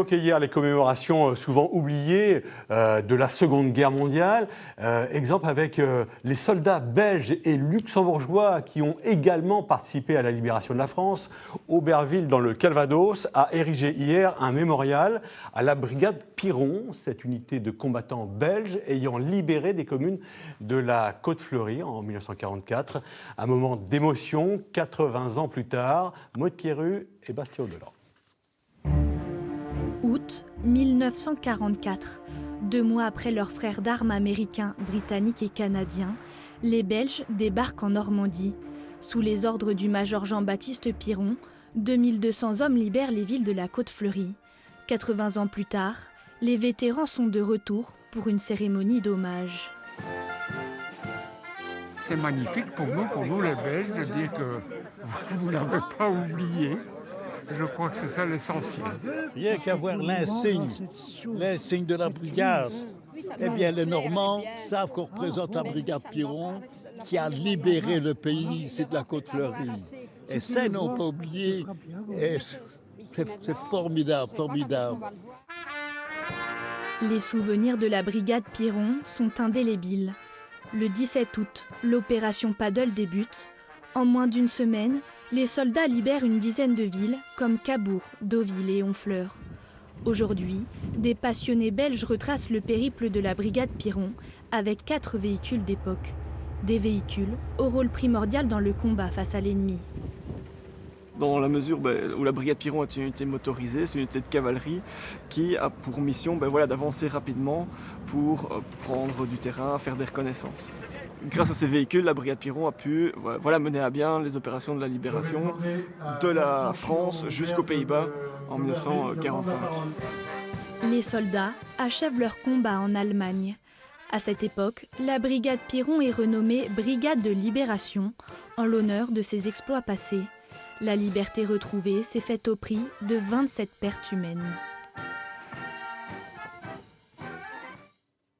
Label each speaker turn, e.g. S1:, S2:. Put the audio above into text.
S1: Donc hier, les commémorations souvent oubliées de la Seconde Guerre mondiale. Exemple avec les soldats belges et luxembourgeois qui ont également participé à la libération de la France. Aubervilliers, dans le Calvados, a érigé hier un mémorial à la brigade Piron, cette unité de combattants belges ayant libéré des communes de la Côte-Fleurie en 1944. Un moment d'émotion, 80 ans plus tard. Maud Pierru et Bastien Audelan.
S2: Août 1944. 2 mois après leurs frères d'armes américains, britanniques et canadiens, les Belges débarquent en Normandie. Sous les ordres du major Jean-Baptiste Piron, 2200 hommes libèrent les villes de la Côte-Fleurie. 80 ans plus tard, les vétérans sont de retour pour une cérémonie d'hommage.
S3: C'est magnifique pour nous les Belges, de dire que vous n'avez pas oublié. Je crois que c'est ça l'essentiel.
S4: Rien qu'à voir l'insigne de la brigade. Eh bien, les Normands savent qu'on représente la brigade Piron qui a libéré le pays, c'est de la Côte-Fleurie. Et ça, ils n'ont pas oublié. C'est formidable, formidable.
S2: Les souvenirs de la brigade Piron sont indélébiles. Le 17 août, l'opération Paddle débute. En moins d'une semaine, les soldats libèrent une dizaine de villes comme Cabourg, Deauville et Honfleur. Aujourd'hui, des passionnés belges retracent le périple de la brigade Piron avec 4 véhicules d'époque. Des véhicules au rôle primordial dans le combat face à l'ennemi.
S5: Dans la mesure où la brigade Piron est une unité motorisée, c'est une unité de cavalerie qui a pour mission d'avancer rapidement pour prendre du terrain, faire des reconnaissances. Grâce à ces véhicules, la brigade Piron a pu mener à bien les opérations de la libération de la France jusqu'aux Pays-Bas en 1945.
S2: Les soldats achèvent leur combat en Allemagne. À cette époque, la brigade Piron est renommée Brigade de Libération en l'honneur de ses exploits passés. La liberté retrouvée s'est faite au prix de 27 pertes humaines.